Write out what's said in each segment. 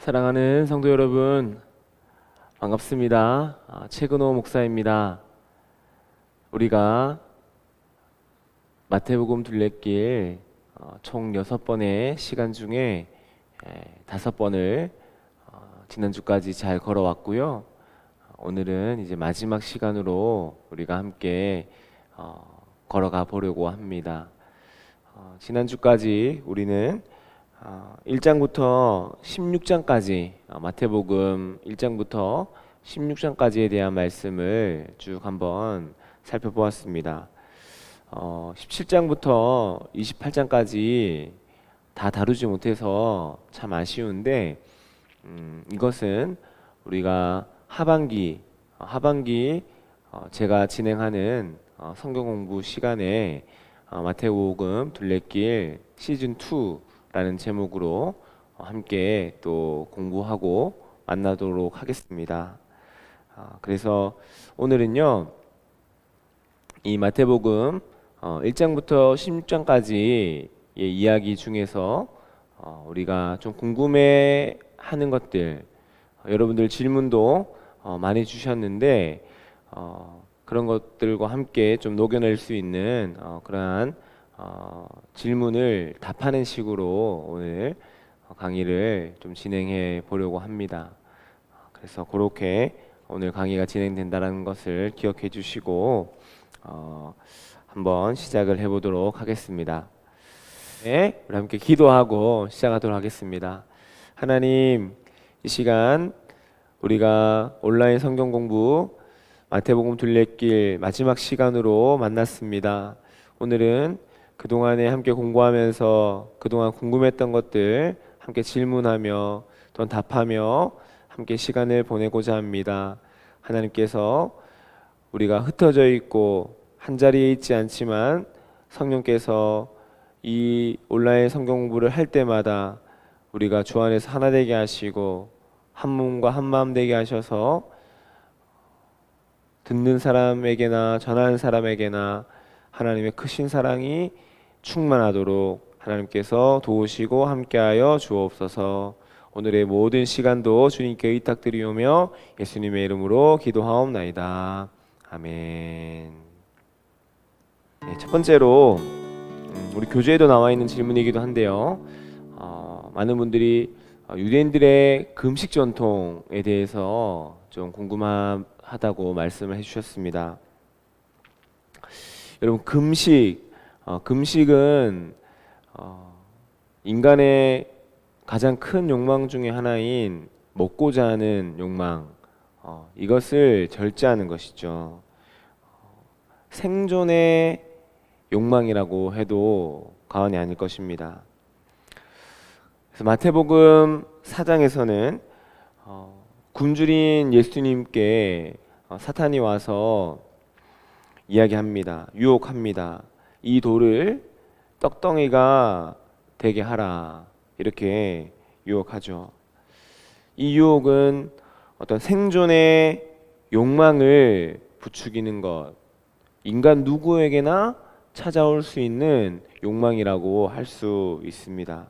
사랑하는 성도 여러분, 반갑습니다. 최근호 목사입니다. 우리가 마태복음 둘레길 총 6번의 시간 중에 5번을 지난주까지 잘 걸어왔고요. 오늘은 이제 마지막 시간으로 우리가 함께 걸어가 보려고 합니다. 지난주까지 우리는 1장부터 16장까지 마태복음 1장부터 16장까지에 대한 말씀을 쭉 한번 살펴보았습니다. 17장부터 28장까지 다 다루지 못해서 참 아쉬운데 이것은 우리가 하반기 제가 진행하는 성경 공부 시간에 마태복음 둘레길 시즌 2라는 제목으로 함께 또 공부하고 만나도록 하겠습니다. 그래서 오늘은요, 이 마태복음 1장부터 16장까지의 이야기 중에서 우리가 좀 궁금해하는 것들, 여러분들 질문도 많이 주셨는데 그런 것들과 함께 좀 녹여낼 수 있는 그러한 질문을 답하는 식으로 오늘 강의를 좀 진행해 보려고 합니다. 그래서 그렇게 오늘 강의가 진행된다는 것을 기억해 주시고 한번 시작을 해 보도록 하겠습니다. 네, 우리 함께 기도하고 시작하도록 하겠습니다. 하나님, 이 시간 우리가 온라인 성경 공부 마태복음 둘레길 마지막 시간으로 만났습니다. 오늘은 그동안에 함께 공부하면서 그동안 궁금했던 것들 함께 질문하며 또 답하며 함께 시간을 보내고자 합니다. 하나님께서 우리가 흩어져 있고 한자리에 있지 않지만 성령께서 이 온라인 성경 공부를 할 때마다 우리가 주 안에서 하나 되게 하시고 한 몸과 한 마음 되게 하셔서 듣는 사람에게나 전하는 사람에게나 하나님의 크신 사랑이 충만하도록 하나님께서 도우시고 함께하여 주옵소서. 오늘의 모든 시간도 주님께 의탁드리오며 예수님의 이름으로 기도하옵나이다. 아멘. 네, 첫 번째로 우리 교재에도 나와 있는 질문이기도 한데요. 많은 분들이 유대인들의 금식 전통에 대해서 좀 궁금하다고 말씀을 해주셨습니다. 여러분, 금식은 인간의 가장 큰 욕망 중에 하나인 먹고자 하는 욕망, 이것을 절제하는 것이죠. 생존의 욕망이라고 해도 과언이 아닐 것입니다. 그래서 마태복음 4장에서는 굶주린 예수님께 사탄이 와서 이야기합니다. 유혹합니다. 이 돌을 떡덩이가 되게 하라, 이렇게 유혹하죠. 이 유혹은 어떤 생존의 욕망을 부추기는 것, 인간 누구에게나 찾아올 수 있는 욕망이라고 할 수 있습니다.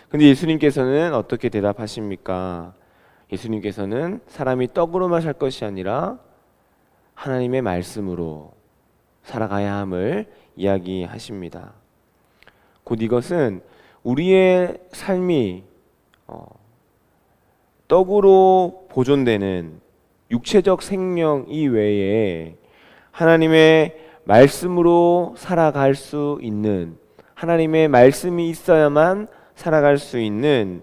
근데 예수님께서는 어떻게 대답하십니까? 예수님께서는 사람이 떡으로만 살 것이 아니라 하나님의 말씀으로 살아가야 함을 이야기하십니다. 곧 이것은 우리의 삶이 떡으로 보존되는 육체적 생명 이외에 하나님의 말씀으로 살아갈 수 있는, 하나님의 말씀이 있어야만 살아갈 수 있는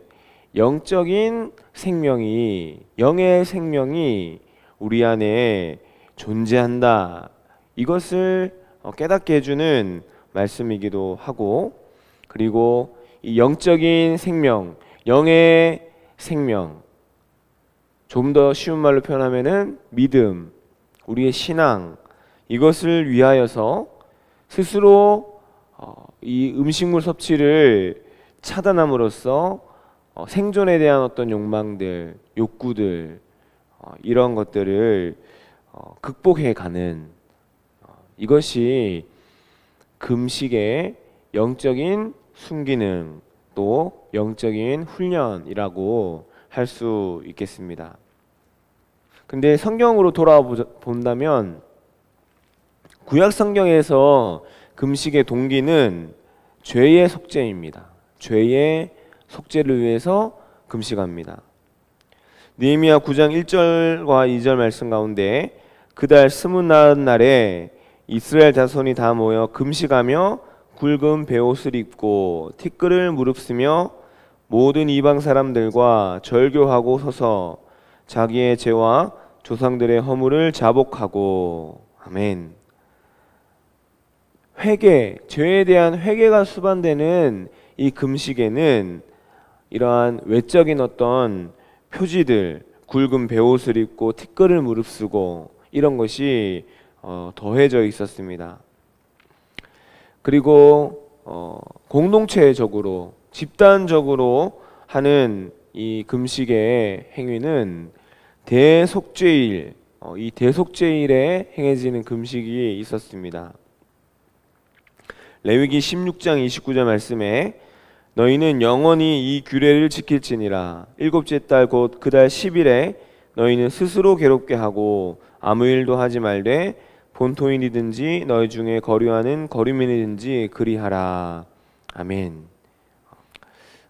영적인 생명이, 영의 생명이 우리 안에 존재한다, 이것을 깨닫게 해주는 말씀이기도 하고, 그리고 이 영적인 생명, 영의 생명, 좀 더 쉬운 말로 표현하면은 믿음, 우리의 신앙, 이것을 위하여서 스스로 이 음식물 섭취를 차단함으로써 생존에 대한 어떤 욕망들, 욕구들, 이런 것들을 극복해가는, 이것이 금식의 영적인 순기능, 또 영적인 훈련이라고 할 수 있겠습니다. 근데 성경으로 돌아와 본다면 구약 성경에서 금식의 동기는 죄의 속죄입니다. 죄의 속죄를 위해서 금식합니다. 느헤미야 9장 1절과 2절 말씀 가운데 그달 스물나흘 날에 이스라엘 자손이 다 모여 금식하며 굵은 베옷을 입고 티끌을 무릅쓰며 모든 이방 사람들과 절교하고 서서 자기의 죄와 조상들의 허물을 자복하고. 아멘. 회개, 죄에 대한 회개가 수반되는 이 금식에는 이러한 외적인 어떤 표지들, 굵은 베옷을 입고 티끌을 무릅쓰고 이런 것이 더해져 있었습니다. 그리고 공동체적으로 집단적으로 하는 이 금식의 행위는 대속죄일, 이 대속죄일에 행해지는 금식이 있었습니다. 레위기 16장 29절 말씀에 너희는 영원히 이 규례를 지킬지니라. 일곱째 달 곧 그 달 10일에 너희는 스스로 괴롭게 하고 아무 일도 하지 말되 본토인이든지 너희 중에 거류하는 거류민이든지 그리하라. 아멘.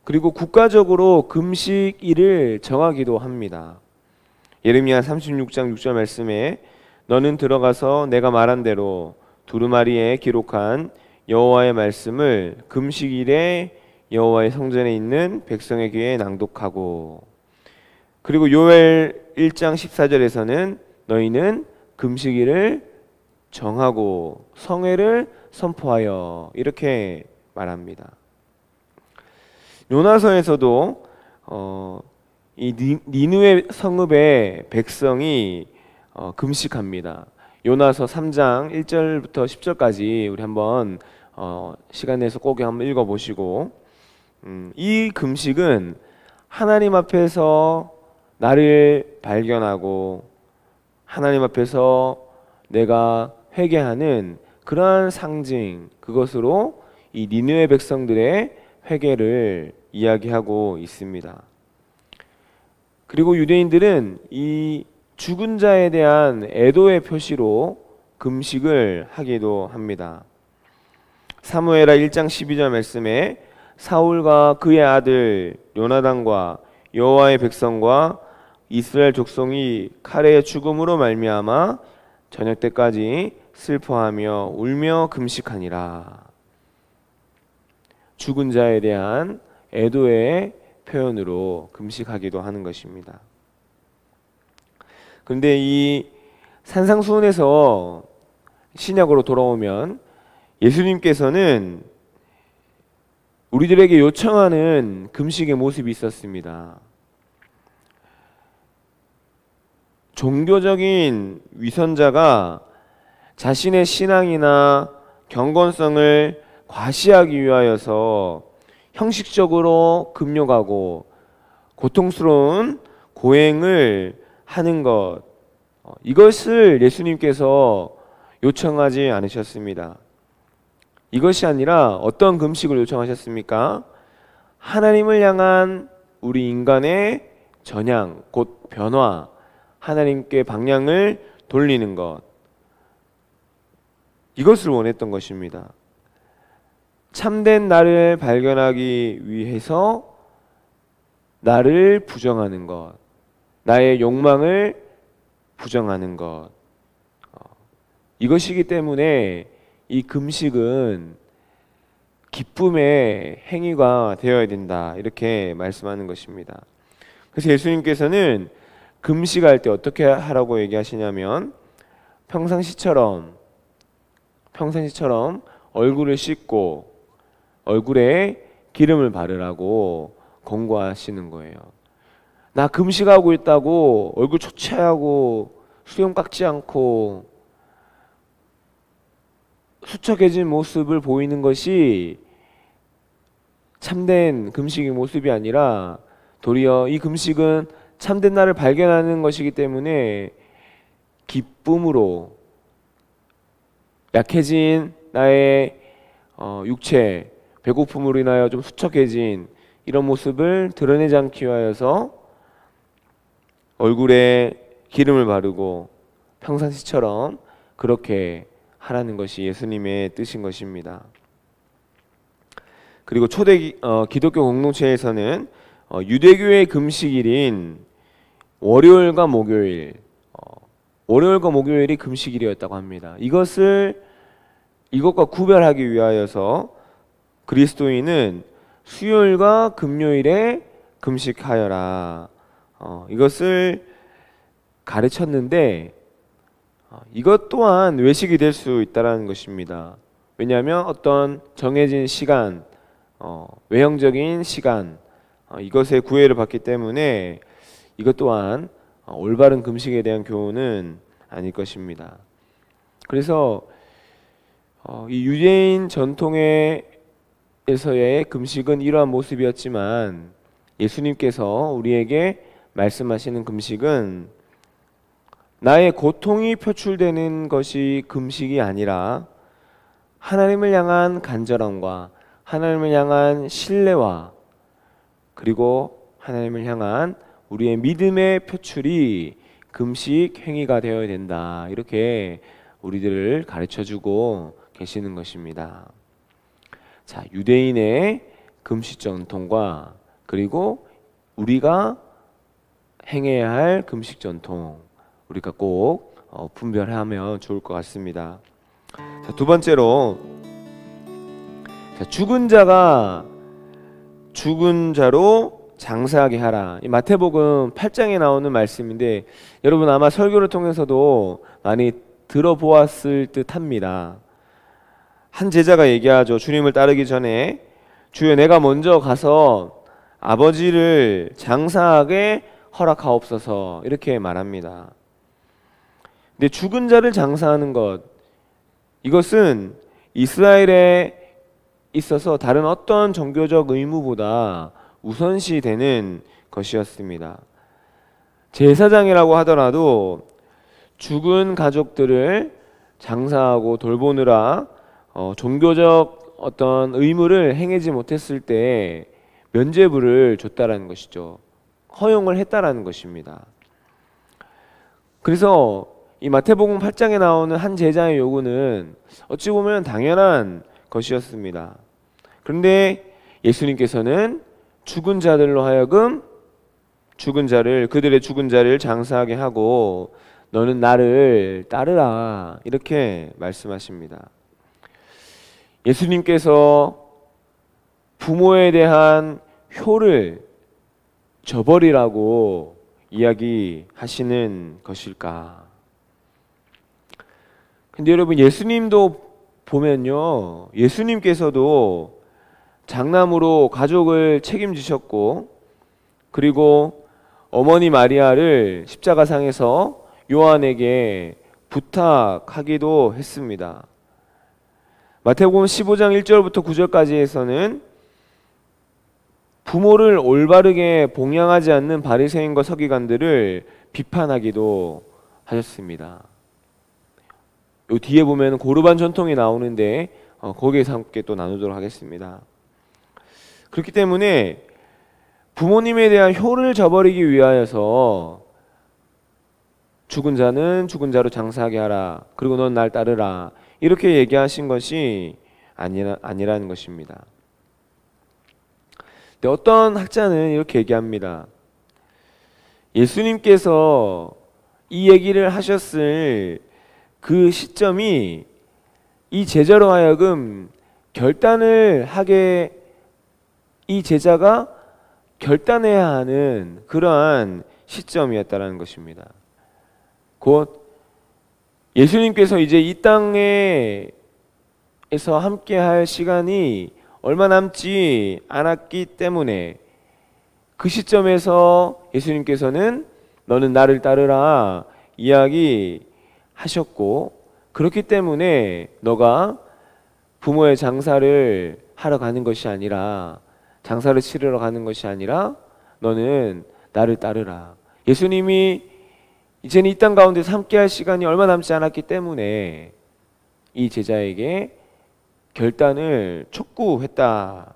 그리고 국가적으로 금식일을 정하기도 합니다. 예레미야 36장 6절 말씀에 너는 들어가서 내가 말한 대로 두루마리에 기록한 여호와의 말씀을 금식일에 여호와의 성전에 있는 백성에게 낭독하고. 그리고 요엘 1장 14절에서는 너희는 금식일을 정하고 성회를 선포하여 이렇게 말합니다. 요나서에서도 이 니느웨 성읍의 백성이 금식합니다. 요나서 3장 1절부터 10절까지 우리 한번 시간 내서 꼭 한번 읽어보시고, 이 금식은 하나님 앞에서 나를 발견하고 하나님 앞에서 내가 회개하는 그러한 상징, 그것으로 이 니느웨 백성들의 회개를 이야기하고 있습니다. 그리고 유대인들은 이 죽은 자에 대한 애도의 표시로 금식을 하기도 합니다. 사무엘하 1장 12절 말씀에 사울과 그의 아들 요나단과 여호와의 백성과 이스라엘 족속이 칼의 죽음으로 말미암아 저녁 때까지 슬퍼하며 울며 금식하니라. 죽은 자에 대한 애도의 표현으로 금식하기도 하는 것입니다. 그런데 이 산상수훈에서 신약으로 돌아오면 예수님께서는 우리들에게 요청하는 금식의 모습이 있었습니다. 종교적인 위선자가 자신의 신앙이나 경건성을 과시하기 위하여서 형식적으로 금욕하고 고통스러운 고행을 하는 것, 이것을 예수님께서 요청하지 않으셨습니다. 이것이 아니라 어떤 금식을 요청하셨습니까? 하나님을 향한 우리 인간의 전향, 곧 변화, 하나님께 방향을 돌리는 것, 이것을 원했던 것입니다. 참된 나를 발견하기 위해서 나를 부정하는 것, 나의 욕망을 부정하는 것, 이것이기 때문에 이 금식은 기쁨의 행위가 되어야 된다, 이렇게 말씀하는 것입니다. 그래서 예수님께서는 금식할 때 어떻게 하라고 얘기하시냐면 평상시처럼 얼굴을 씻고 얼굴에 기름을 바르라고 권고하시는 거예요. 나 금식하고 있다고 얼굴 초췌하고 수염 깎지 않고 수척해진 모습을 보이는 것이 참된 금식의 모습이 아니라 도리어 이 금식은 참된 나를 발견하는 것이기 때문에 기쁨으로 약해진 나의 육체, 배고픔으로 인하여 좀 수척해진 이런 모습을 드러내지 않기 위하여서 얼굴에 기름을 바르고 평상시처럼 그렇게 하라는 것이 예수님의 뜻인 것입니다. 그리고 초대 기독교 공동체에서는 유대교의 금식일인 월요일과 목요일, 월요일과 목요일이 금식일이었다고 합니다. 이것과 구별하기 위하여서 그리스도인은 수요일과 금요일에 금식하여라, 이것을 가르쳤는데 이것 또한 외식이 될 수 있다는 것입니다. 왜냐하면 어떤 정해진 시간, 외형적인 시간, 이것에 구애를 받기 때문에 이것 또한 올바른 금식에 대한 교훈은 아닐 것입니다. 그래서 이 유대인 전통에서의 금식은 이러한 모습이었지만 예수님께서 우리에게 말씀하시는 금식은 나의 고통이 표출되는 것이 금식이 아니라 하나님을 향한 간절함과 하나님을 향한 신뢰와 그리고 하나님을 향한 우리의 믿음의 표출이 금식 행위가 되어야 된다, 이렇게 우리들을 가르쳐주고 계시는 것입니다. 자, 유대인의 금식 전통과 그리고 우리가 행해야 할 금식 전통, 우리가 꼭 분별하면 좋을 것 같습니다. 자, 두 번째로, 죽은 자가 죽은 자로 장사하게 하라. 이 마태복음 8장에 나오는 말씀인데 여러분 아마 설교를 통해서도 많이 들어보았을 듯합니다. 한 제자가 얘기하죠. 주님을 따르기 전에 주여 내가 먼저 가서 아버지를 장사하게 허락하옵소서, 이렇게 말합니다. 근데 죽은 자를 장사하는 것, 이것은 이스라엘에 있어서 다른 어떤 종교적 의무보다 우선시되는 것이었습니다. 제사장이라고 하더라도 죽은 가족들을 장사하고 돌보느라 종교적 어떤 의무를 행하지 못했을 때 면죄부를 줬다라는 것이죠. 허용을 했다라는 것입니다. 그래서 이 마태복음 8장에 나오는 한 제자의 요구는 어찌 보면 당연한 것이었습니다. 그런데 예수님께서는 죽은 자들로 하여금 그들의 죽은 자를 장사하게 하고 너는 나를 따르라, 이렇게 말씀하십니다. 예수님께서 부모에 대한 효를 저버리라고 이야기하시는 것일까? 근데 여러분, 예수님도 보면요, 예수님께서도 장남으로 가족을 책임지셨고 그리고 어머니 마리아를 십자가상에서 요한에게 부탁하기도 했습니다. 마태복음 15장 1절부터 9절까지에서는 부모를 올바르게 봉양하지 않는 바리새인과 서기관들을 비판하기도 하셨습니다. 요 뒤에 보면 고르반 전통이 나오는데 거기에서 함께 또 나누도록 하겠습니다. 그렇기 때문에 부모님에 대한 효를 저버리기 위하여서 죽은 자는 죽은 자로 장사하게 하라, 그리고 넌 날 따르라, 이렇게 얘기하신 것이 아니라는 것입니다. 근데 어떤 학자는 이렇게 얘기합니다. 예수님께서 이 얘기를 하셨을 그 시점이 이 제자로 하여금 이 제자가 결단해야 하는 그러한 시점이었다라는 것입니다. 곧 예수님께서 이제 이 땅에서 함께 할 시간이 얼마 남지 않았기 때문에 그 시점에서 예수님께서는 너는 나를 따르라 이야기하셨고, 그렇기 때문에 너가 부모의 장사를 하러 가는 것이 아니라, 장사를 치르러 가는 것이 아니라 너는 나를 따르라. 예수님이 이제는 이 땅 가운데서 함께할 시간이 얼마 남지 않았기 때문에 이 제자에게 결단을 촉구했다,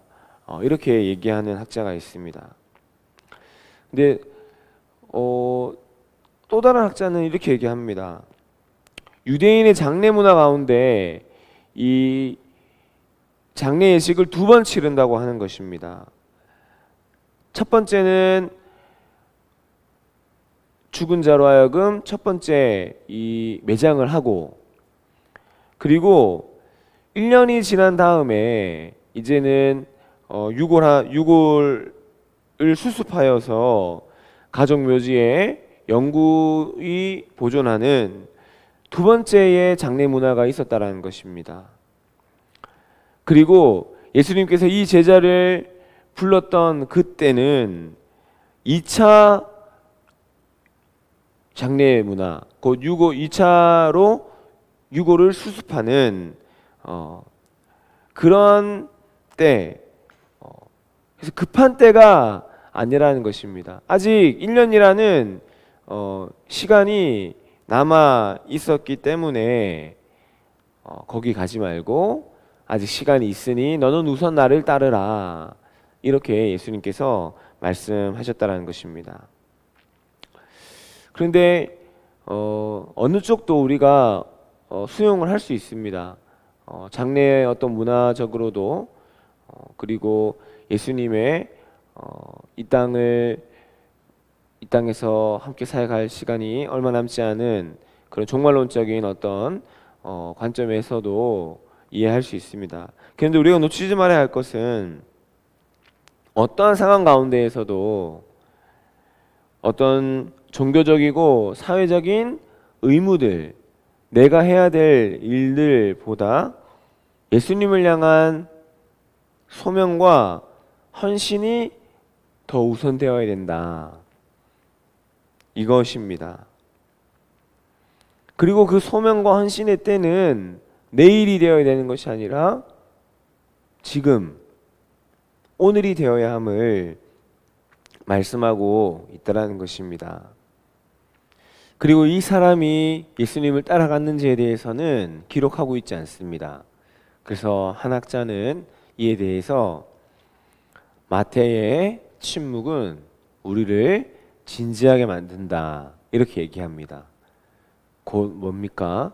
이렇게 얘기하는 학자가 있습니다. 근데 또 다른 학자는 이렇게 얘기합니다. 유대인의 장례 문화 가운데 이 장례 예식을 두 번 치른다고 하는 것입니다. 첫 번째는 죽은 자로 하여금 첫 번째 이 매장을 하고, 그리고 1년이 지난 다음에 이제는 유골을 수습하여서 가족 묘지에 영구히 보존하는 두 번째의 장례 문화가 있었다라는 것입니다. 그리고 예수님께서 이 제자를 불렀던 그때는 2차 장례 문화, 곧 2차로 유골을 수습하는 그런 때, 그래서 급한 때가 아니라는 것입니다. 아직 1년이라는 시간이 남아 있었기 때문에 거기 가지 말고 아직 시간이 있으니 너는 우선 나를 따르라, 이렇게 예수님께서 말씀하셨다는 것입니다. 그런데 어느 쪽도 우리가 수용을 할 수 있습니다. 장래의 어떤 문화적으로도 그리고 예수님의 이 땅에서 함께 살아갈 시간이 얼마 남지 않은 그런 종말론적인 어떤 관점에서도 이해할 수 있습니다. 그런데 우리가 놓치지 말아야 할 것은 어떠한 상황 가운데에서도 어떤 종교적이고 사회적인 의무들, 내가 해야 될 일들보다 예수님을 향한 소명과 헌신이 더 우선되어야 된다, 이것입니다. 그리고 그 소명과 헌신의 때는 내일이 되어야 되는 것이 아니라 지금, 오늘이 되어야 함을 말씀하고 있다라는 것입니다. 그리고 이 사람이 예수님을 따라갔는지에 대해서는 기록하고 있지 않습니다. 그래서 한 학자는 이에 대해서 마태의 침묵은 우리를 진지하게 만든다, 이렇게 얘기합니다. 곧 뭡니까?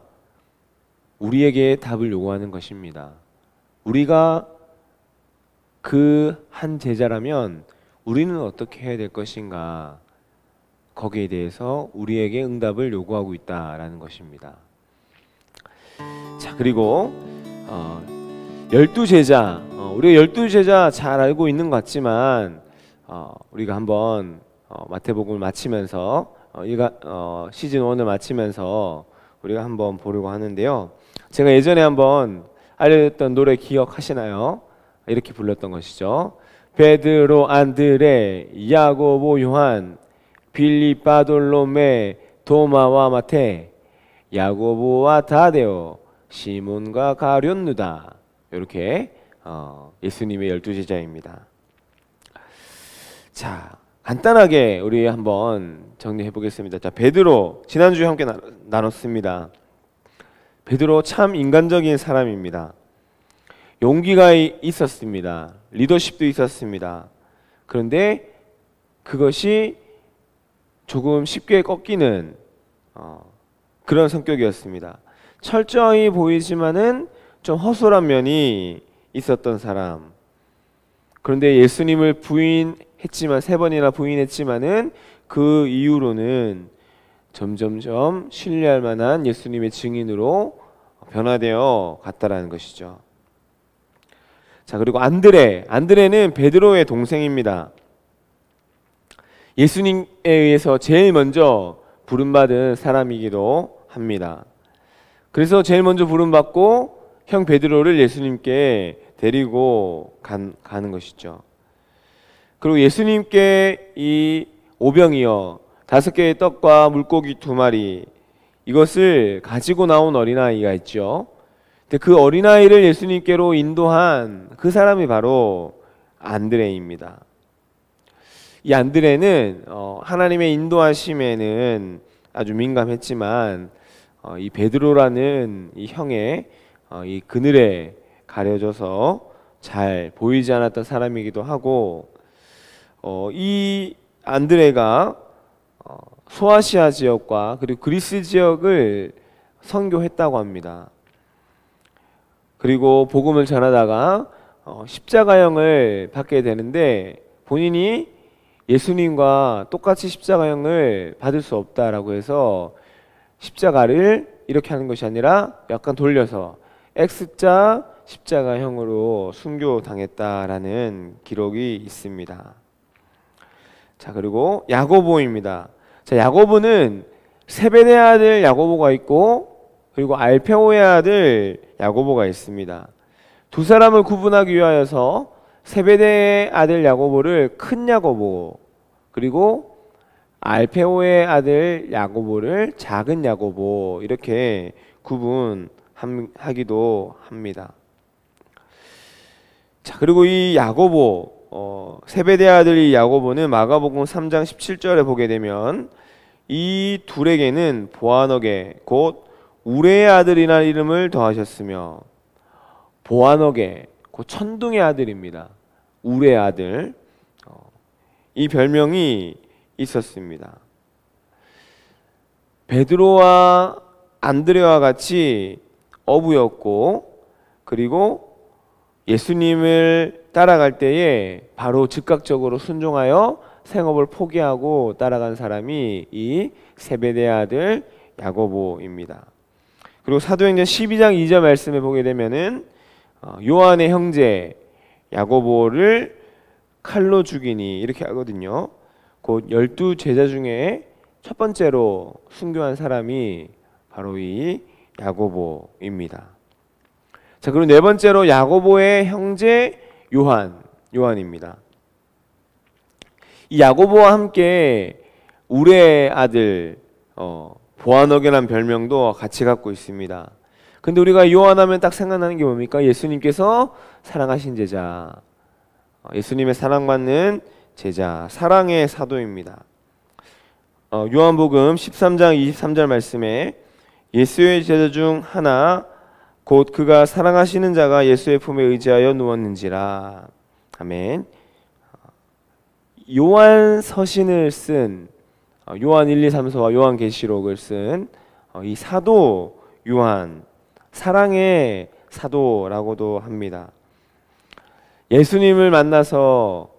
우리에게 답을 요구하는 것입니다. 우리가 그 한 제자라면 우리는 어떻게 해야 될 것인가, 거기에 대해서 우리에게 응답을 요구하고 있다라는 것입니다. 자, 그리고 12제자, 우리가 12제자 잘 알고 있는 것 같지만 우리가 한번 마태복음을 마치면서 시즌 1을 마치면서 우리가 한번 보려고 하는데요. 제가 예전에 한번 알려줬던 노래 기억하시나요? 이렇게 불렀던 것이죠. 베드로, 안드레, 야고보, 요한, 빌립, 바돌로메, 도마와 마테, 야고보와 다데오, 시몬과 가룟누다. 이렇게 예수님의 12제자입니다. 자, 간단하게 우리 한번 정리해 보겠습니다. 자, 베드로, 지난주에 함께 나눴습니다. 베드로 참 인간적인 사람입니다. 용기가 있었습니다. 리더십도 있었습니다. 그런데 그것이 조금 쉽게 꺾이는 그런 성격이었습니다. 철저히 보이지만은 좀 허술한 면이 있었던 사람. 그런데 예수님을 부인했지만, 3번이나 부인했지만은 그 이후로는 점점점 신뢰할 만한 예수님의 증인으로 변화되어 갔다라는 것이죠. 자, 그리고 안드레는 베드로의 동생입니다. 예수님에 의해서 제일 먼저 부름받은 사람이기도 합니다. 그래서 제일 먼저 부름받고 형 베드로를 예수님께 데리고 가는 것이죠. 그리고 예수님께 이 오병이어 5개의 떡과 물고기 2마리, 이것을 가지고 나온 어린아이가 있죠. 근데 그 어린아이를 예수님께로 인도한 그 사람이 바로 안드레입니다. 이 안드레는 하나님의 인도하심에는 아주 민감했지만 이 베드로라는 이 형의 이 그늘에 가려져서 잘 보이지 않았던 사람이기도 하고, 이 안드레가 소아시아 지역과 그리고 그리스 지역을 선교했다고 합니다. 그리고 복음을 전하다가 십자가형을 받게 되는데 본인이 예수님과 똑같이 십자가형을 받을 수 없다라고 해서 십자가를 이렇게 하는 것이 아니라 약간 돌려서 X자 십자가형으로 순교당했다라는 기록이 있습니다. 자, 그리고 야고보입니다. 자, 야고보는 세베대의 아들 야고보가 있고 그리고 알페오의 아들 야고보가 있습니다. 두 사람을 구분하기 위하여서 세베대의 아들 야고보를 큰 야고보, 그리고 알페오의 아들 야고보를 작은 야고보, 이렇게 구분하기도 합니다. 자, 그리고 이 야고보, 세베대의 아들 이 야고보는 마가복음 3장 17절에 보게 되면 이 둘에게는 보아너게 곧 우레의 아들이라는 이름을 더하셨으며, 보아너게 곧 천둥의 아들입니다. 우레의 아들, 이 별명이 있었습니다. 베드로와 안드레와 같이 어부였고, 그리고 예수님을 따라갈 때에 바로 즉각적으로 순종하여 생업을 포기하고 따라간 사람이 이 세베대의 아들 야고보입니다. 그리고 사도행전 12장 2절 말씀에 보게 되면은 요한의 형제 야고보를 칼로 죽이니 이렇게 하거든요. 곧 12제자 중에 첫 번째로 순교한 사람이 바로 이 야고보입니다. 자, 그리고 네 번째로 야고보의 형제 요한입니다. 이 야고보와 함께 우레의 아들 보아너게라는 별명도 같이 갖고 있습니다. 근데 우리가 요한하면 딱 생각나는 게 뭡니까? 예수님께서 사랑하신 제자, 예수님의 사랑받는 제자, 사랑의 사도입니다. 요한복음 13장 23절 말씀에 예수의 제자 중 하나 곧 그가 사랑하시는 자가 예수의 품에 의지하여 누웠는지라. 아멘. 요한 서신을 쓴 요한 1, 2, 3서와 요한 계시록을 쓴 이 사도 요한, 사랑의 사도라고도 합니다. 예수님을 만나서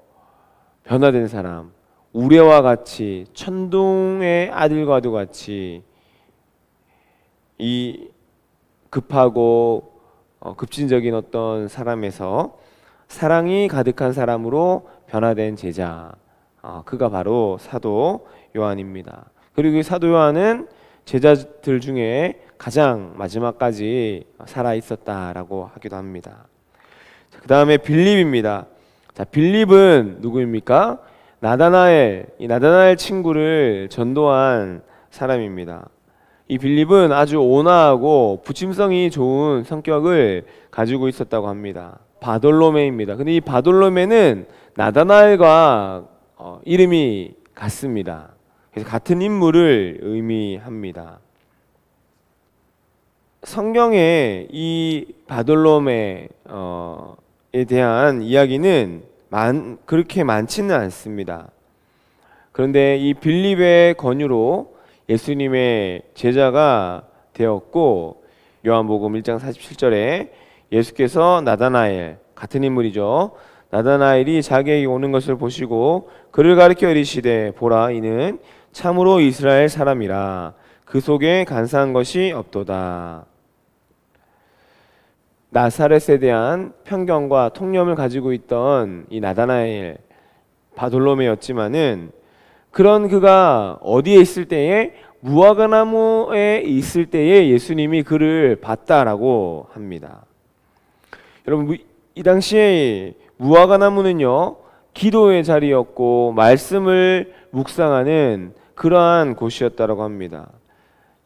변화된 사람, 우레와 같이 천둥의 아들과도 같이 이 급하고 급진적인 어떤 사람에서 사랑이 가득한 사람으로 변화된 제자, 그가 바로 사도 요한입니다. 그리고 이 사도 요한은 제자들 중에 가장 마지막까지 살아 있었다라고 하기도 합니다. 그 다음에 빌립입니다. 자, 빌립은 누구입니까? 이 나다나엘 친구를 전도한 사람입니다. 이 빌립은 아주 온화하고 부침성이 좋은 성격을 가지고 있었다고 합니다. 바돌로메입니다. 근데 이 바돌로메는 나다나엘과 이름이 같습니다. 그래서 같은 인물을 의미합니다. 성경에 이 바돌로메에 대한 이야기는 그렇게 많지는 않습니다. 그런데 이 빌립의 권유로 예수님의 제자가 되었고, 요한복음 1장 47절에 예수께서 나다나엘, 같은 인물이죠, 나다나엘이 자기에게 오는 것을 보시고 그를 가리켜 이르시되 보라 이는 참으로 이스라엘 사람이라 그 속에 간사한 것이 없도다. 나사렛에 대한 편견과 통념을 가지고 있던 이 나다나엘, 바돌로메였지만은 그런 그가 어디에 있을 때에, 무화과나무에 있을 때에 예수님이 그를 봤다라고 합니다. 여러분, 이 당시에 무화과나무는요 기도의 자리였고 말씀을 묵상하는 그러한 곳이었다라고 합니다.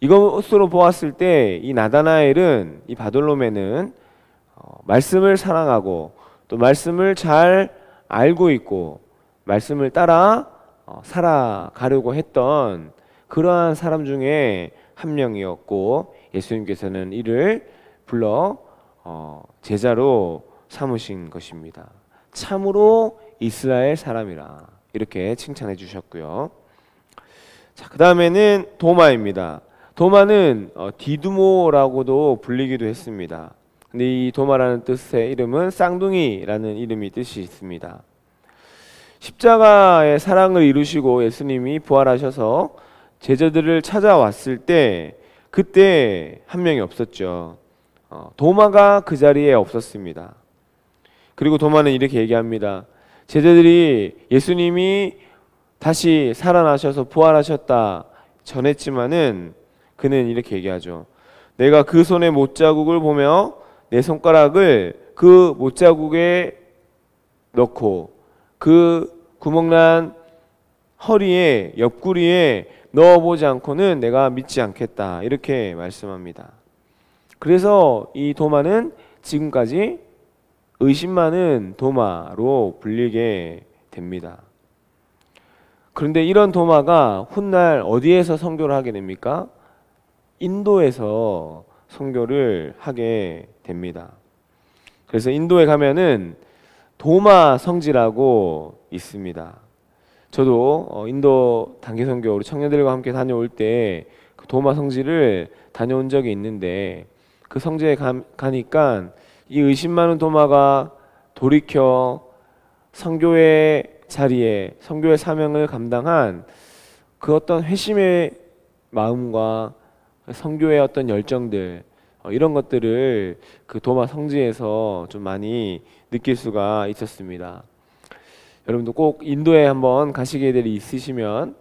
이것으로 보았을 때 이 나다나엘은, 이 바돌로메는 말씀을 사랑하고 또 말씀을 잘 알고 있고 말씀을 따라 살아가려고 했던 그러한 사람 중에 한 명이었고, 예수님께서는 이를 불러 제자로 삼으신 것입니다. 참으로 이스라엘 사람이라 이렇게 칭찬해 주셨고요. 자, 그 다음에는 도마입니다. 도마는 디두모라고도 불리기도 했습니다. 근데 이 도마라는 뜻의 이름은 쌍둥이라는 이름이 뜻이 있습니다. 십자가의 사랑을 이루시고 예수님이 부활하셔서 제자들을 찾아왔을 때 그때 한 명이 없었죠. 도마가 그 자리에 없었습니다. 그리고 도마는 이렇게 얘기합니다. 제자들이 예수님이 다시 살아나셔서 부활하셨다 전했지만은 그는 이렇게 얘기하죠. 내가 그 손의 못자국을 보며 내 손가락을 그 못자국에 넣고 그 구멍난 허리에 옆구리에 넣어보지 않고는 내가 믿지 않겠다, 이렇게 말씀합니다. 그래서 이 도마는 지금까지 의심 많은 도마로 불리게 됩니다. 그런데 이런 도마가 훗날 어디에서 선교를 하게 됩니까? 인도에서 선교를 하게 됩니다. 그래서 인도에 가면은 도마 성지라고 있습니다. 저도 인도 단기 선교 우리 청년들과 함께 다녀올 때 그 도마 성지를 다녀온 적이 있는데 그 성지에 가니까 이 의심 많은 도마가 돌이켜 선교의 자리에 선교의 사명을 감당한 그 어떤 회심의 마음과 선교의 어떤 열정들, 이런 것들을 그 도마 성지에서 좀 많이 느낄 수가 있었습니다. 여러분도 꼭 인도에 한번 가시게 될 일이 있으시면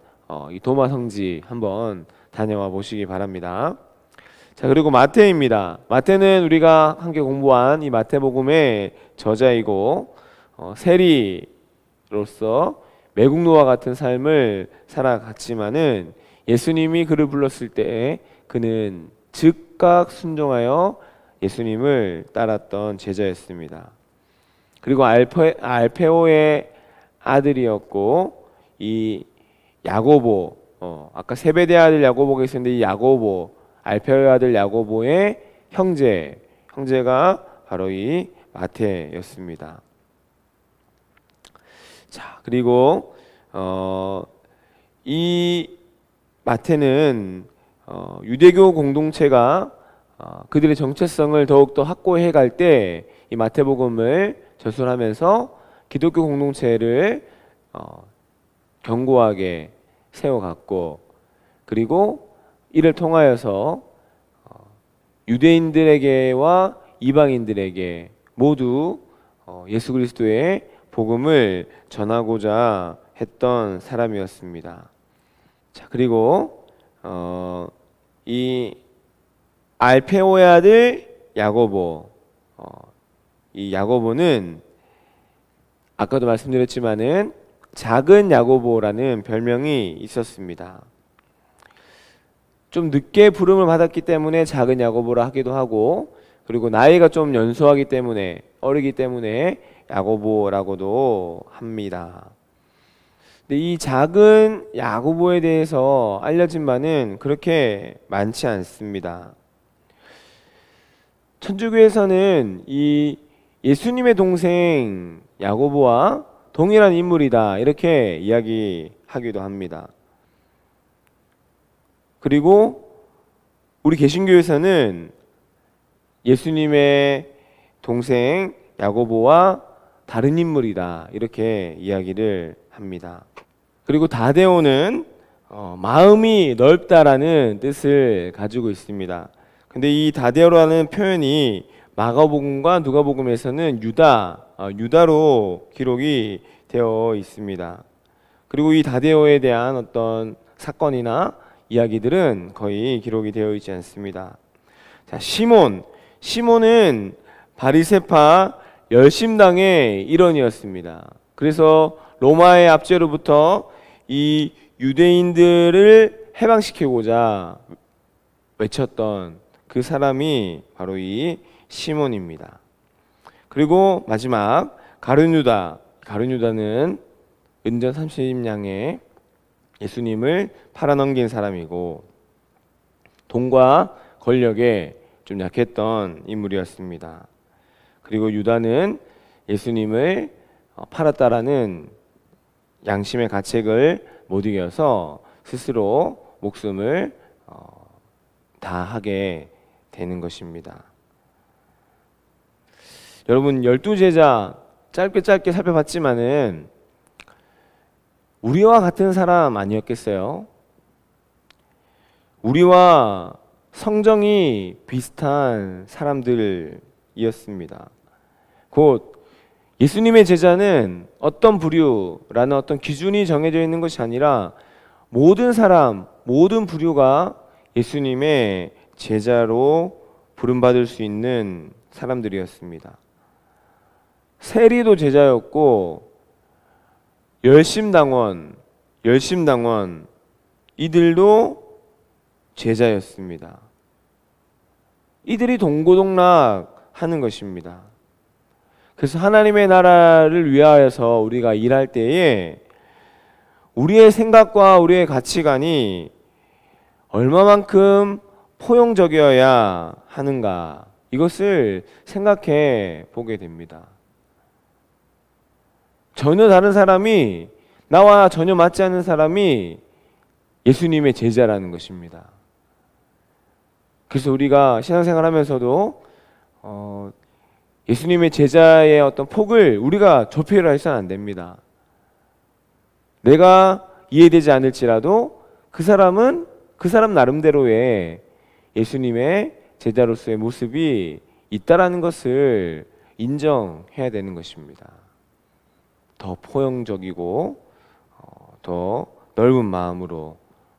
이 도마 성지 한번 다녀와 보시기 바랍니다. 자, 그리고 마태입니다. 마태는 우리가 함께 공부한 이 마태복음의 저자이고 세리로서 매국노와 같은 삶을 살아갔지만은 예수님이 그를 불렀을 때 그는 즉각 순종하여 예수님을 따랐던 제자였습니다. 그리고 알페오의 아들이었고 이 야고보, 아까 세베대 아들 야고보가 있었는데 이 야고보, 알페오의 아들 야고보의 형제가 바로 이 마태였습니다. 자, 그리고 이 마태는 유대교 공동체가 그들의 정체성을 더욱더 확고해 갈 때 이 마태복음을 저술하면서 기독교 공동체를 견고하게 세워갔고, 그리고 이를 통하여서 유대인들에게와 이방인들에게 모두 예수 그리스도의 복음을 전하고자 했던 사람이었습니다. 자, 그리고 이 알페오의 아들 야고보, 이 야고보는 아까도 말씀드렸지만은 작은 야고보라는 별명이 있었습니다. 좀 늦게 부름을 받았기 때문에 작은 야고보라 하기도 하고, 그리고 나이가 좀 연소하기 때문에 어리기 때문에 야고보라고도 합니다. 근데 이 작은 야고보에 대해서 알려진 바는 그렇게 많지 않습니다. 천주교에서는 이 예수님의 동생 야고보와 동일한 인물이다, 이렇게 이야기하기도 합니다. 그리고 우리 개신교에서는 예수님의 동생 야고보와 다른 인물이다, 이렇게 이야기를 합니다. 그리고 다데오는 마음이 넓다라는 뜻을 가지고 있습니다. 근데 이 다데오라는 표현이 마가복음과 누가복음에서는 유다로 기록이 되어 있습니다. 그리고 이 다데오에 대한 어떤 사건이나 이야기들은 거의 기록이 되어 있지 않습니다. 자, 시몬은 바리새파 열심당의 일원이었습니다. 그래서 로마의 압제로부터 이 유대인들을 해방시키고자 외쳤던 그 사람이 바로 이 시몬입니다. 그리고 마지막 가룟유다는 은전 30냥에 예수님을 팔아넘긴 사람이고 돈과 권력에 좀 약했던 인물이었습니다. 그리고 유다는 예수님을 팔았다라는 양심의 가책을 못 이겨서 스스로 목숨을 다하게 되는 것입니다. 여러분, 12제자 짧게 살펴봤지만은 우리와 같은 사람 아니었겠어요? 우리와 성정이 비슷한 사람들이었습니다. 곧 예수님의 제자는 어떤 부류라는 어떤 기준이 정해져 있는 것이 아니라 모든 사람, 모든 부류가 예수님의 제자로 부름받을 수 있는 사람들이었습니다. 세리도 제자였고 열심당원 이들도 제자였습니다. 이들이 동고동락 하는 것입니다. 그래서 하나님의 나라를 위하여서 우리가 일할 때에 우리의 생각과 우리의 가치관이 얼마만큼 포용적이어야 하는가, 이것을 생각해 보게 됩니다. 전혀 다른 사람이, 나와 전혀 맞지 않는 사람이 예수님의 제자라는 것입니다. 그래서 우리가 신앙생활 하면서도 예수님의 제자의 어떤 폭을 우리가 좁히려 해서는 안 됩니다. 내가 이해되지 않을지라도 그 사람은 그 사람 나름대로의 예수님의 제자로서의 모습이 있다라는 것을 인정해야 되는 것입니다. 더 포용적이고 더 넓은 마음으로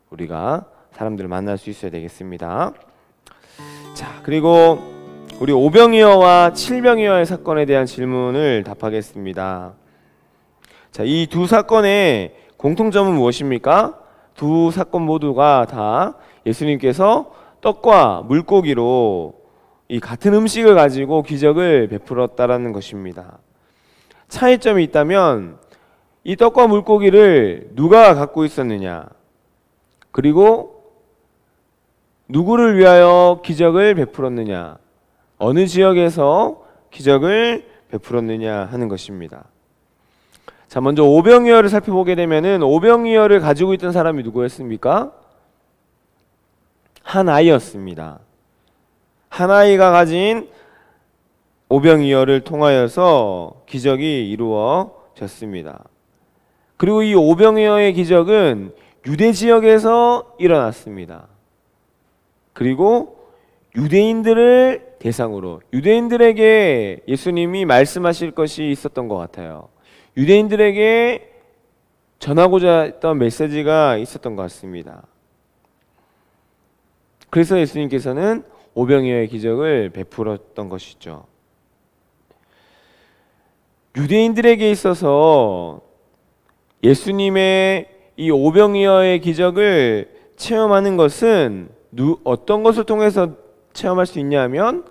우리가 사람들을 만날 수 있어야 되겠습니다. 자, 그리고 우리 오병이어와 칠병이어의 사건에 대한 질문을 답하겠습니다. 자, 이 두 사건의 공통점은 무엇입니까? 두 사건 모두가 다 예수님께서 떡과 물고기로 이 같은 음식을 가지고 기적을 베풀었다라는 것입니다. 차이점이 있다면 이 떡과 물고기를 누가 갖고 있었느냐, 그리고 누구를 위하여 기적을 베풀었느냐, 어느 지역에서 기적을 베풀었느냐 하는 것입니다. 자, 먼저 오병이어를 살펴보게 되면은 오병이어를 가지고 있던 사람이 누구였습니까? 한 아이였습니다. 한 아이가 가진 오병이어를 통하여서 기적이 이루어졌습니다. 그리고 이 오병이어의 기적은 유대 지역에서 일어났습니다. 그리고 유대인들을 대상으로, 유대인들에게 예수님이 말씀하실 것이 있었던 것 같아요. 유대인들에게 전하고자 했던 메시지가 있었던 것 같습니다. 그래서 예수님께서는 오병이어의 기적을 베풀었던 것이죠. 유대인들에게 있어서 예수님의 이 오병이어의 기적을 체험하는 것은 어떤 것을 통해서 체험할 수 있냐면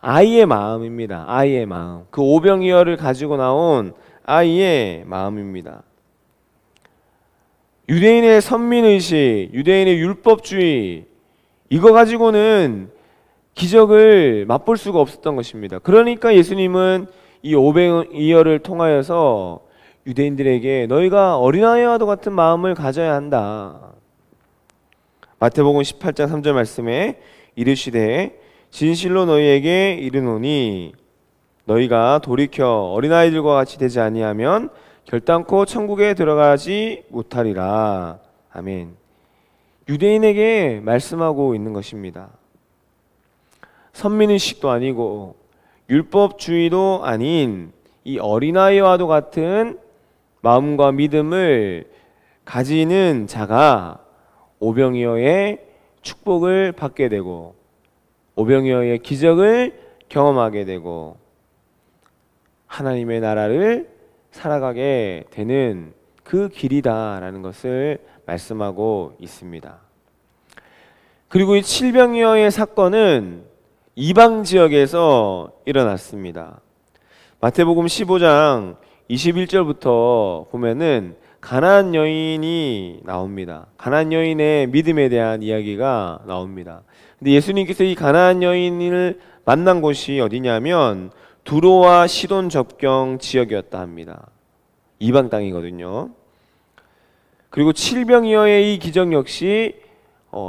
아이의 마음입니다. 아이의 마음. 그 오병이어를 가지고 나온 아이의 마음입니다. 유대인의 선민의식, 유대인의 율법주의, 이거 가지고는 기적을 맛볼 수가 없었던 것입니다. 그러니까 예수님은 이 오병이어를 통하여서 유대인들에게 너희가 어린아이와도 같은 마음을 가져야 한다. 마태복음 18장 3절 말씀에 이르시되 진실로 너희에게 이르노니 너희가 돌이켜 어린아이들과 같이 되지 아니하면 결단코 천국에 들어가지 못하리라. 아멘. 유대인에게 말씀하고 있는 것입니다. 선민의식도 아니고 율법주의도 아닌 이 어린아이와도 같은 마음과 믿음을 가지는 자가 오병이어의 축복을 받게 되고 오병이어의 기적을 경험하게 되고 하나님의 나라를 살아가게 되는 그 길이다라는 것을 말씀하고 있습니다. 그리고 이 칠병이어의 사건은 이방 지역에서 일어났습니다. 마태복음 15장 21절부터 보면은 가나안 여인이 나옵니다. 가나안 여인의 믿음에 대한 이야기가 나옵니다. 근데 예수님께서 이 가나안 여인을 만난 곳이 어디냐면 두로와 시돈 접경 지역이었다 합니다. 이방 땅이거든요. 그리고 칠병이어의 이 기적 역시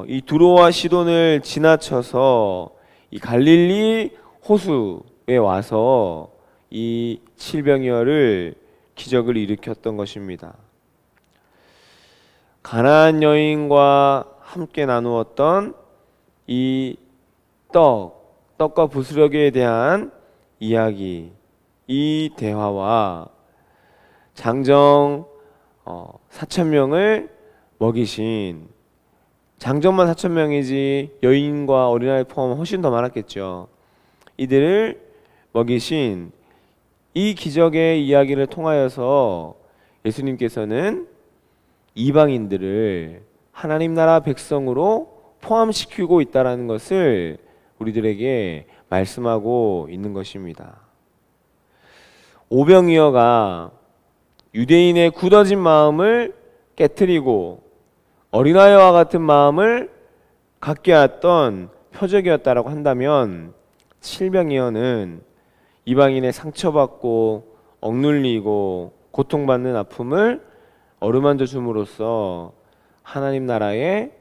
이 두로와 시돈을 지나쳐서 이 갈릴리 호수에 와서 이 칠병이어를 기적을 일으켰던 것입니다. 가나안 여인과 함께 나누었던 이 떡과 부스러기에 대한 이야기, 이 대화와 장정 4,000명을 먹이신, 장정만 4,000명이지 여인과 어린아이 포함 훨씬 더 많았겠죠. 이들을 먹이신 이 기적의 이야기를 통하여서 예수님께서는 이방인들을 하나님 나라 백성으로 포함시키고 있다는 것을 우리들에게 말씀하고 있는 것입니다. 오병이어가 유대인의 굳어진 마음을 깨트리고 어린아이와 같은 마음을 갖게 했던 표적이었다라고 한다면, 칠병이어는 이방인의 상처받고 억눌리고 고통받는 아픔을 어루만져 줌으로써 하나님 나라의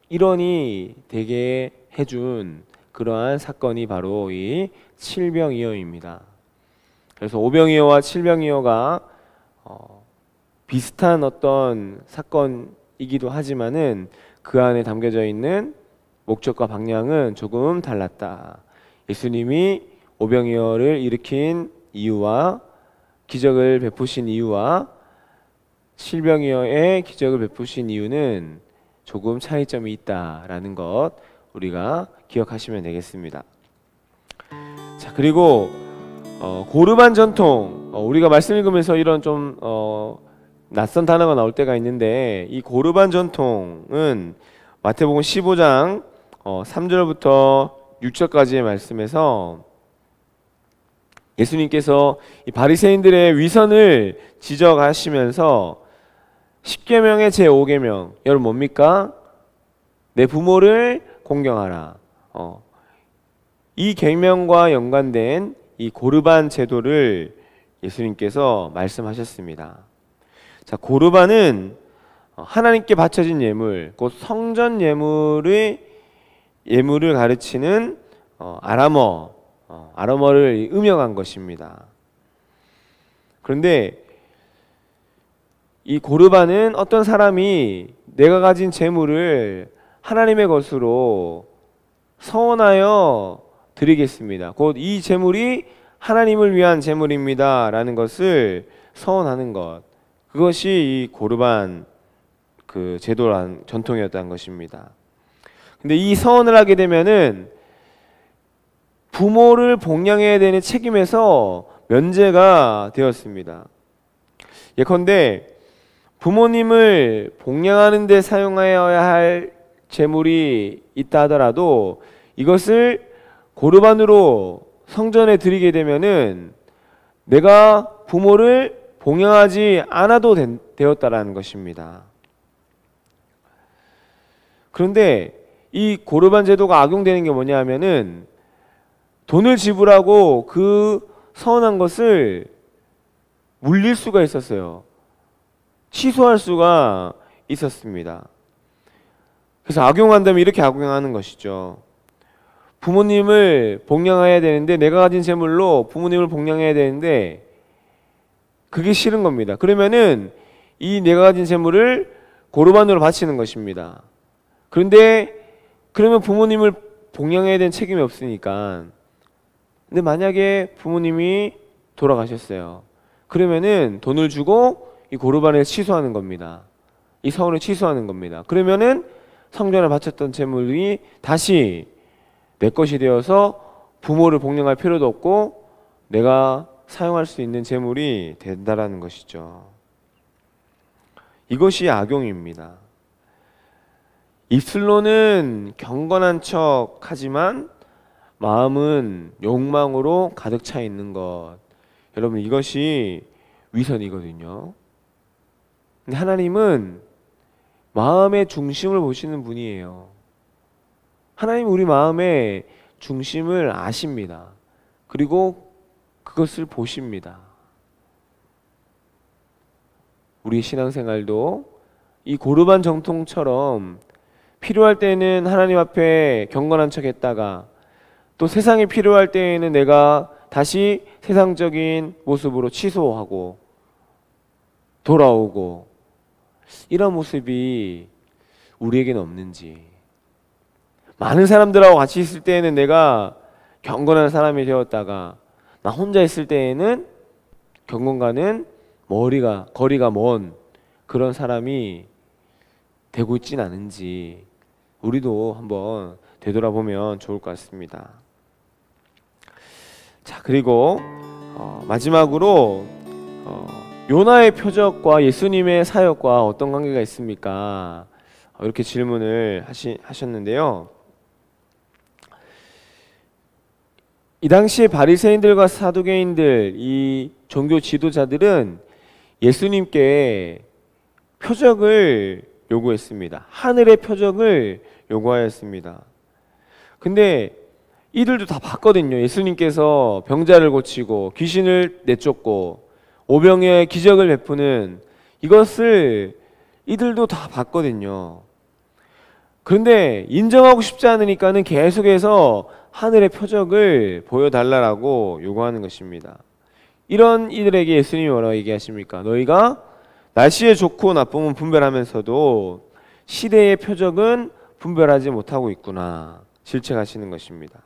일원이 되게 해준 그러한 사건이 바로 이 칠병이어입니다. 그래서 오병이어와 칠병이어가 비슷한 어떤 사건이기도 하지만은 그 안에 담겨져 있는 목적과 방향은 조금 달랐다. 예수님이 오병이어를 일으킨 이유와 기적을 베푸신 이유와 칠병이어의 기적을 베푸신 이유는 조금 차이점이 있다라는 것 우리가 기억하시면 되겠습니다. 자, 그리고 고르반 전통, 우리가 말씀 읽으면서 이런 좀 낯선 단어가 나올 때가 있는데, 이 고르반 전통은 마태복음 15장 3절부터 6절까지의 말씀에서 예수님께서 이 바리새인들의 위선을 지적하시면서 10계명의 제5계명, 여러분 뭡니까? 내 부모를 공경하라. 이 계명과 연관된 이 고르반 제도를 예수님께서 말씀하셨습니다. 자, 고르반은 하나님께 바쳐진 예물, 곧 성전 예물을 가르치는 아람어를 음역한 것입니다. 그런데 이 고르반은 어떤 사람이 내가 가진 재물을 하나님의 것으로 서원하여 드리겠습니다. 곧 이 재물이 하나님을 위한 재물입니다 라는 것을 서원하는 것, 그것이 이 고르반 그 제도란 전통이었다는 것입니다. 근데 이 서원을 하게 되면은 부모를 복양해야 되는 책임에서 면제가 되었습니다. 예컨대 부모님을 복양하는 데 사용하여야 할 재물이 있다 하더라도 이것을 고르반으로 성전에 드리게 되면은 내가 부모를 복양하지 않아도 되었다라는 것입니다. 그런데 이 고르반 제도가 악용되는 게 뭐냐 하면은 돈을 지불하고 그 서운한 것을 물릴 수가 있었어요. 취소할 수가 있었습니다. 그래서 악용한다면 이렇게 악용하는 것이죠. 부모님을 복양해야 되는데, 내가 가진 재물로 부모님을 복양해야 되는데 그게 싫은 겁니다. 그러면은 이 내가 가진 재물을 고르반으로 바치는 것입니다. 그런데 그러면 부모님을 복양해야 되는 책임이 없으니까. 근데 만약에 부모님이 돌아가셨어요. 그러면은 돈을 주고 이 고르반을 취소하는 겁니다. 이 서원을 취소하는 겁니다. 그러면은 성전에 바쳤던 재물이 다시 내 것이 되어서 부모를 복양할 필요도 없고 내가 사용할 수 있는 재물이 된다라는 것이죠. 이것이 악용입니다. 입술로는 경건한 척 하지만 마음은 욕망으로 가득 차 있는 것. 여러분, 이것이 위선이거든요. 근데 하나님은 마음의 중심을 보시는 분이에요. 하나님은 우리 마음의 중심을 아십니다. 그리고 그것을 보십니다. 우리 신앙생활도 이 고르반 정통처럼 필요할 때는 하나님 앞에 경건한 척 했다가 또 세상에 필요할 때에는 내가 다시 세상적인 모습으로 취소하고 돌아오고, 이런 모습이 우리에게는 없는지. 많은 사람들하고 같이 있을 때에는 내가 경건한 사람이 되었다가 나 혼자 있을 때에는 경건과는 거리가 먼 그런 사람이 되고 있진 않은지 우리도 한번 되돌아보면 좋을 것 같습니다. 자, 그리고 마지막으로 요나의 표적과 예수님의 사역과 어떤 관계가 있습니까? 이렇게 질문을 하셨는데요. 이 당시에 바리새인들과 사두개인들, 이 종교 지도자들은 예수님께 표적을 요구했습니다. 하늘의 표적을 요구하였습니다. 근데 이들도 다 봤거든요. 예수님께서 병자를 고치고 귀신을 내쫓고 오병이어의 기적을 베푸는 이것을 이들도 다 봤거든요. 그런데 인정하고 싶지 않으니까는 계속해서 하늘의 표적을 보여달라고 요구하는 것입니다. 이런 이들에게 예수님이 뭐라고 얘기하십니까? 너희가 날씨에 좋고 나쁨은 분별하면서도 시대의 표적은 분별하지 못하고 있구나, 질책하시는 것입니다.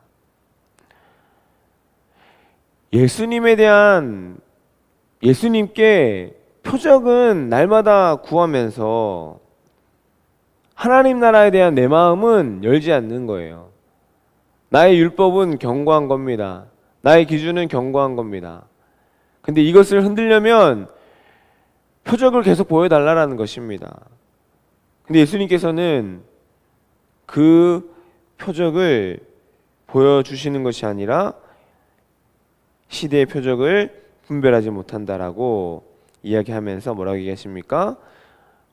예수님께 표적은 날마다 구하면서 하나님 나라에 대한 내 마음은 열지 않는 거예요. 나의 율법은 견고한 겁니다. 나의 기준은 견고한 겁니다. 근데 이것을 흔들려면 표적을 계속 보여달라는 것입니다. 근데 예수님께서는 그 표적을 보여주시는 것이 아니라 시대의 표적을 분별하지 못한다라고 이야기하면서 뭐라고 얘기하십니까?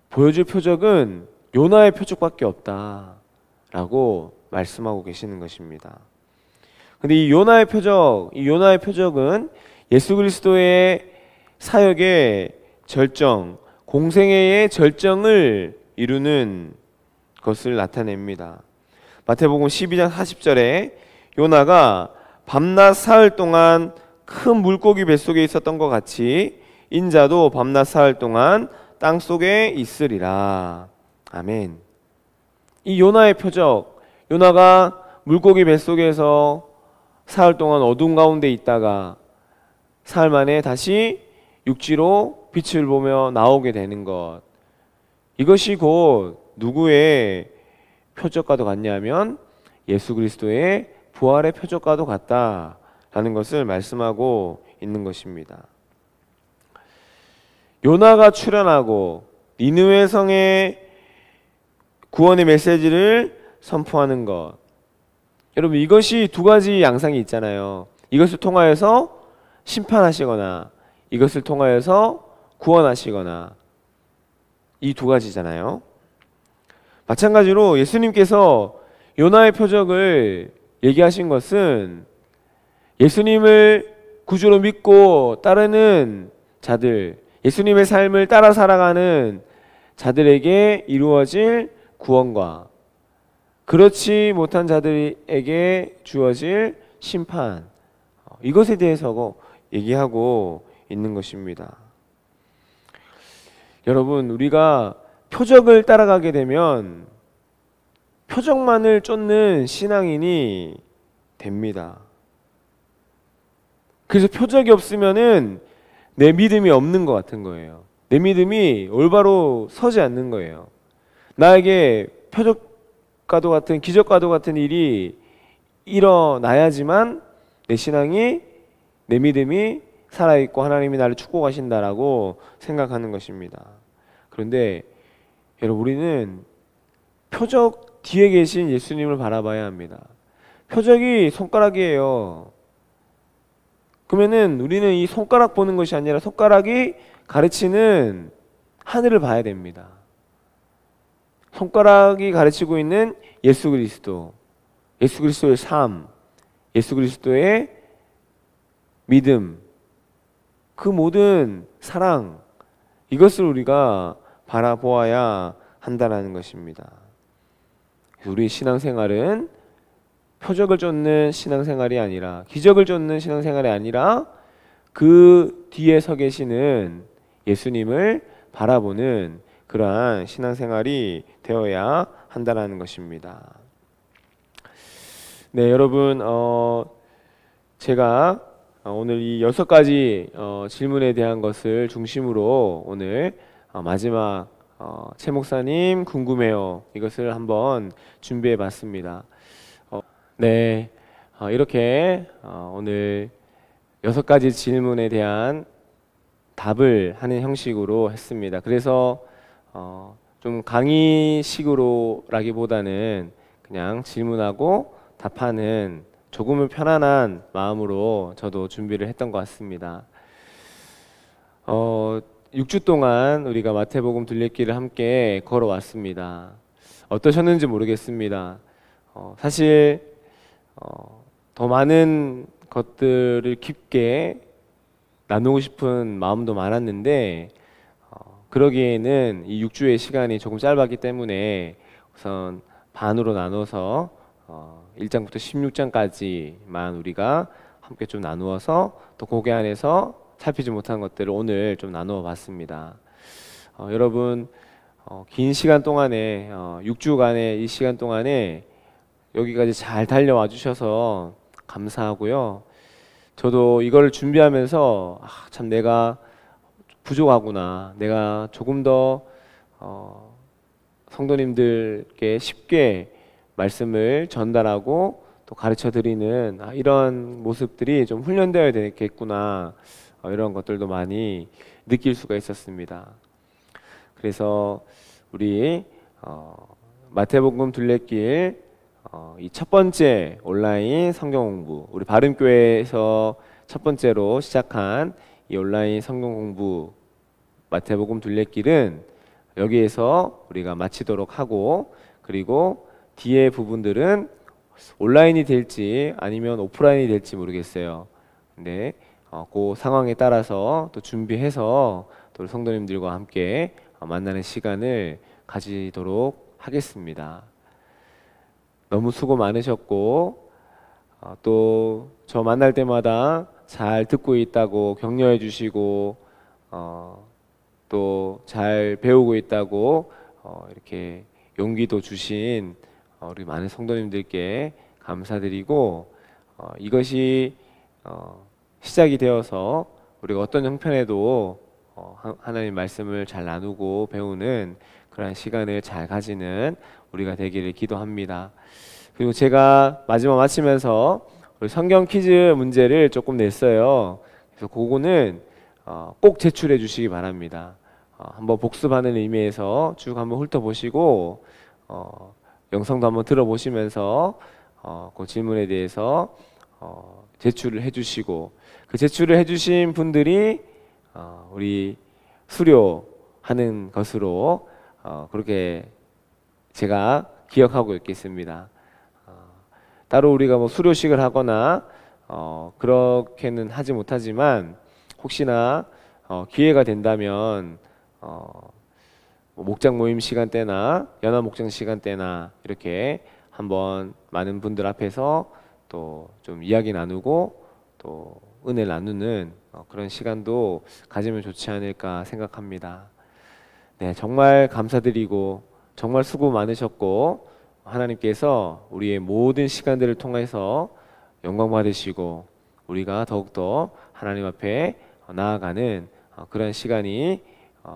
보여줄 표적은 요나의 표적밖에 없다라고 말씀하고 계시는 것입니다. 근데 이 요나의 표적은 예수 그리스도의 사역의 절정, 공생애의 절정을 이루는 것을 나타냅니다. 마태복음 12장 40절에 요나가 밤낮 사흘 동안 큰 물고기 뱃속에 있었던 것 같이 인자도 밤낮 사흘 동안 땅속에 있으리라. 아멘. 이 요나의 표적, 요나가 물고기 뱃속에서 사흘 동안 어둠 가운데 있다가 사흘 만에 다시 육지로 빛을 보며 나오게 되는 것, 이것이 곧 누구의 표적과도 같냐면 예수 그리스도의 부활의 표적과도 같다라는 것을 말씀하고 있는 것입니다. 요나가 출현하고 니느웨 성에 구원의 메시지를 선포하는 것, 여러분 이것이 두 가지 양상이 있잖아요. 이것을 통하여서 심판하시거나 이것을 통하여서 구원하시거나, 이 두 가지잖아요. 마찬가지로 예수님께서 요나의 표적을 얘기하신 것은 예수님을 구주로 믿고 따르는 자들, 예수님의 삶을 따라 살아가는 자들에게 이루어질 구원과 그렇지 못한 자들에게 주어질 심판, 이것에 대해서 얘기하고 있는 것입니다. 여러분, 우리가 표적을 따라가게 되면 표적만을 쫓는 신앙인이 됩니다. 그래서 표적이 없으면은 내 믿음이 없는 것 같은 거예요. 내 믿음이 올바로 서지 않는 거예요. 나에게 표적과도 같은, 기적과도 같은 일이 일어나야지만 내 신앙이, 내 믿음이 살아있고 하나님이 나를 축복하신다라고 생각하는 것입니다. 그런데 여러분, 우리는 표적 뒤에 계신 예수님을 바라봐야 합니다. 표적이 손가락이에요. 그러면은 우리는 이 손가락 보는 것이 아니라 손가락이 가르치는 하늘을 봐야 됩니다. 손가락이 가르치고 있는 예수 그리스도, 예수 그리스도의 삶, 예수 그리스도의 믿음, 그 모든 사랑, 이것을 우리가 바라보아야 한다라는 것입니다. 우리 신앙생활은 표적을 쫓는 신앙생활이 아니라, 기적을 쫓는 신앙생활이 아니라 그 뒤에 서 계시는 예수님을 바라보는 그러한 신앙생활이 되어야 한다는 것입니다. 네, 여러분, 제가 오늘 이 6가지 질문에 대한 것을 중심으로 오늘 마지막 최 목사님 궁금해요, 이것을 한번 준비해 봤습니다. 네, 이렇게 오늘 6가지 질문에 대한 답을 하는 형식으로 했습니다. 그래서 좀 강의식으로라기보다는 그냥 질문하고 답하는 조금은 편안한 마음으로 저도 준비를 했던 것 같습니다. 6주 동안 우리가 마태복음 둘레길을 함께 걸어왔습니다. 어떠셨는지 모르겠습니다. 사실 더 많은 것들을 깊게 나누고 싶은 마음도 많았는데 그러기에는 이 6주의 시간이 조금 짧았기 때문에 우선 반으로 나눠서 1장부터 16장까지만 우리가 함께 좀 나누어서 또 거기 안에서 살피지 못한 것들을 오늘 좀 나누어 봤습니다. 여러분, 긴 시간 동안에 6주간의 이 시간 동안에 여기까지 잘 달려와 주셔서 감사하고요. 저도 이걸 준비하면서 참 내가 부족하구나, 내가 조금 더 성도님들께 쉽게 말씀을 전달하고 또 가르쳐 드리는 이런 모습들이 좀 훈련되어야 되겠구나, 이런 것들도 많이 느낄 수가 있었습니다. 그래서 우리 마태복음 둘레길 이 첫 번째 온라인 성경 공부, 우리 바른교회에서 첫 번째로 시작한 이 온라인 성경 공부 마태복음 둘레길은 여기에서 우리가 마치도록 하고, 그리고 뒤에 부분들은 온라인이 될지 아니면 오프라인이 될지 모르겠어요. 근데 그 상황에 따라서 또 준비해서 또 성도님들과 함께 만나는 시간을 가지도록 하겠습니다. 너무 수고 많으셨고 또 저 만날 때마다 잘 듣고 있다고 격려해 주시고 또 잘 배우고 있다고 이렇게 용기도 주신 우리 많은 성도님들께 감사드리고, 이것이 시작이 되어서 우리가 어떤 형편에도 하나님 말씀을 잘 나누고 배우는 그런 시간을 잘 가지는 우리가 되기를 기도합니다. 그리고 제가 마지막 마치면서 우리 성경 퀴즈 문제를 조금 냈어요. 그래서 그거는 꼭 제출해 주시기 바랍니다. 한번 복습하는 의미에서 쭉 한번 훑어보시고 영상도 한번 들어보시면서 그 질문에 대해서 제출을 해주시고, 그 제출을 해주신 분들이 우리 수료하는 것으로 그렇게 제가 기억하고 있겠습니다. 따로 우리가 뭐 수료식을 하거나 그렇게는 하지 못하지만 혹시나 기회가 된다면 목장 모임 시간대나 연합 목장 시간대나 이렇게 한번 많은 분들 앞에서 또 좀 이야기 나누고 또 은혜 나누는 그런 시간도 가지면 좋지 않을까 생각합니다. 네, 정말 감사드리고 정말 수고 많으셨고, 하나님께서 우리의 모든 시간들을 통해서 영광 받으시고 우리가 더욱더 하나님 앞에 나아가는 그런 시간이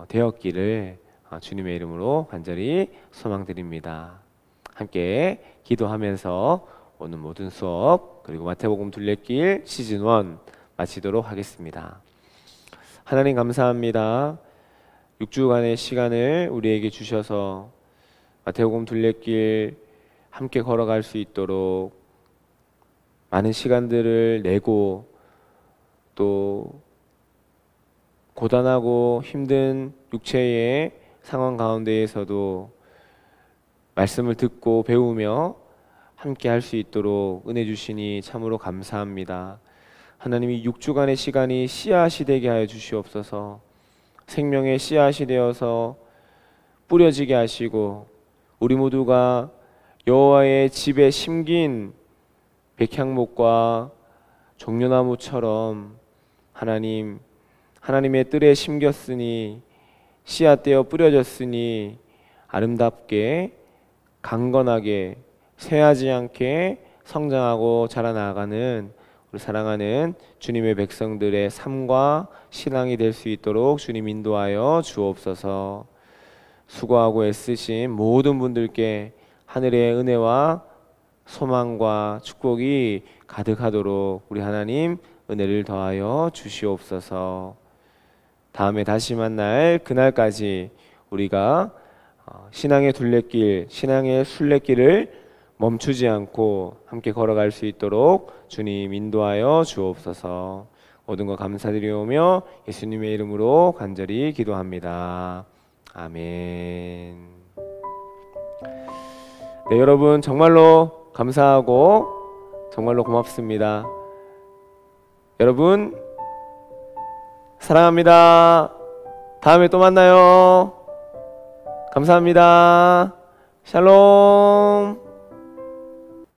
되었기를 주님의 이름으로 간절히 소망드립니다. 함께 기도하면서 오늘 모든 수업 그리고 마태복음 둘레길 시즌 1 마치도록 하겠습니다. 하나님 감사합니다. 6주간의 시간을 우리에게 주셔서 마태복음 둘레길 함께 걸어갈 수 있도록 많은 시간들을 내고, 또 고단하고 힘든 육체의 상황 가운데에서도 말씀을 듣고 배우며 함께 할 수 있도록 은혜 주시니 참으로 감사합니다. 하나님이 6주간의 시간이 씨앗이 되게 하여 주시옵소서. 생명의 씨앗이 되어서 뿌려지게 하시고 우리 모두가 여호와의 집에 심긴 백향목과 종려나무처럼 하나님의 뜰에 심겼으니 씨앗되어 뿌려졌으니 아름답게 강건하게 쇠하지 않게 성장하고 자라나가는 우리 사랑하는 주님의 백성들의 삶과 신앙이 될 수 있도록 주님 인도하여 주옵소서. 수고하고 애쓰신 모든 분들께 하늘의 은혜와 소망과 축복이 가득하도록 우리 하나님 은혜를 더하여 주시옵소서. 다음에 다시 만날 그날까지 우리가 신앙의 둘레길, 신앙의 순례길을 멈추지 않고 함께 걸어갈 수 있도록 주님 인도하여 주옵소서. 모든 것 감사드리오며 예수님의 이름으로 간절히 기도합니다. 아멘. 네, 여러분 정말로 감사하고 정말로 고맙습니다. 여러분 사랑합니다. 다음에 또 만나요. 감사합니다. 샬롬.